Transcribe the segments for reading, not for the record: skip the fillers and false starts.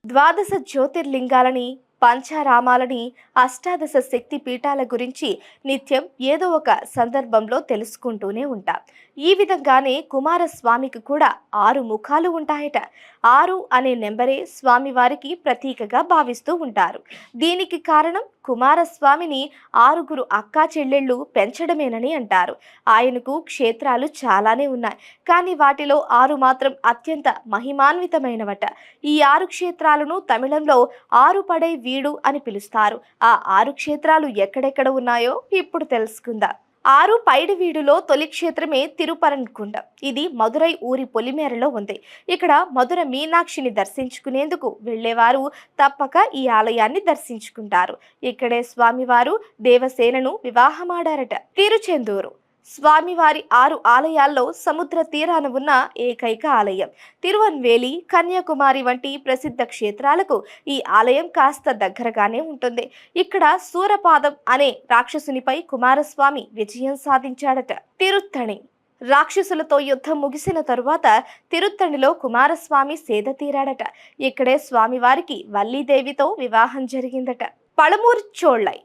ద్వాదశ జ్యోతిర్లింగాలని, పంచారామాలని, అష్టాదశ శక్తి పీఠాల గురించి నిత్యం ఏదో ఒక సందర్భంలో తెలుసుకుంటూనే ఉంటాం. ఈ విధంగానే కుమారస్వామికి కూడా 6 ముఖాలు ఉంటాయట. 6 అనే నెంబరే స్వామివారికి ప్రతీకగా భావిస్తూ ఉంటారు. దీనికి కారణం కుమారస్వామిని 6గురు అక్కా చెల్లెళ్ళు పెంచడమేనని అంటారు. ఆయనకు క్షేత్రాలు చాలానే ఉన్నాయి, కానీ వాటిలో 6 మాత్రం అత్యంత మహిమాన్వితమైనవట. ఈ 6 క్షేత్రాలను తమిళంలో ఆరుపడై వీడు అని పిలుస్తారు. ఆ 6 క్షేత్రాలు ఎక్కడెక్కడ ఉన్నాయో ఇప్పుడు తెలుసుకుందాం. 6 పైడి వీడులో తొలి క్షేత్రమే తిరుపరన్కుండం. ఇది మదురై ఊరి పొలిమేరలో ఉంది. ఇక్కడ మధుర మీనాక్షిని దర్శించుకునేందుకు వెళ్లేవారు తప్పక ఈ ఆలయాన్ని దర్శించుకుంటారు. ఇక్కడే స్వామివారు దేవసేనను వివాహమాడారట. తిరుచెందూరు స్వామివారి 6 ఆలయాల్లో సముద్ర తీరాన ఉన్న ఏకైక ఆలయం. తిరువన్వేలి, కన్యాకుమారి వంటి ప్రసిద్ధ క్షేత్రాలకు ఈ ఆలయం కాస్త దగ్గరగానే ఉంటుంది. ఇక్కడ సూరపాదం అనే రాక్షసునిపై కుమారస్వామి విజయం సాధించాడట. తిరుత్తణి రాక్షసులతో యుద్ధం ముగిసిన తరువాత తిరుత్తణిలో కుమారస్వామి సేద తీరాడట. ఇక్కడే స్వామివారికి వల్లీదేవితో వివాహం జరిగిందట. పళమూరు చోళ్ళై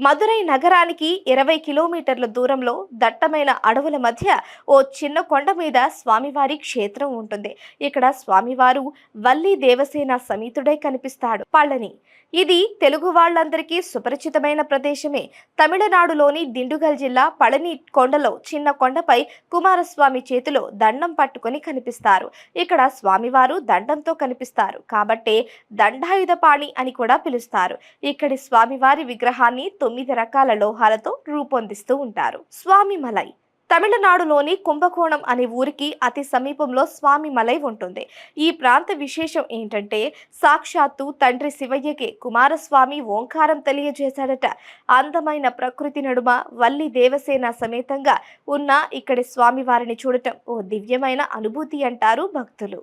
మదురై నగరానికి 20 కిలోమీటర్ల దూరంలో దట్టమైన అడవుల మధ్య ఓ చిన్న కొండ మీద స్వామివారి క్షేత్రం ఉంటుంది. ఇక్కడ స్వామివారు వల్లి దేవసేన సమేతుడై కనిపిస్తాడు. పళని ఇది తెలుగు వాళ్ళందరికీ సుపరిచితమైన ప్రదేశమే. తమిళనాడులోని దిండుగల్ జిల్లా పళని కొండలో చిన్న కొండపై కుమారస్వామి చేతిలో దండం పట్టుకొని కనిపిస్తారు. ఇక్కడ స్వామివారు దండంతో కనిపిస్తారు కాబట్టే దండాయుధపాణి అని కూడా పిలుస్తారు. ఇక్కడి స్వామివారి విగ్రహాన్ని 9 రకాల లోహాలతో రూపొందిస్తూ ఉంటారు. స్వామిమలై తమిళనాడులోని కుంభకోణం అనే ఊరికి అతి సమీపంలో స్వామిమలై ఉంటుంది. ఈ ప్రాంత విశేషం ఏంటంటే సాక్షాత్తు తండ్రి శివయ్యకి కుమారస్వామి ఓంకారం తెలియజేశాడట. అందమైన ప్రకృతి నడుమ వల్లి దేవసేన సమేతంగా ఉన్న ఇక్కడి స్వామివారిని చూడటం ఓ దివ్యమైన అనుభూతి అంటారు భక్తులు.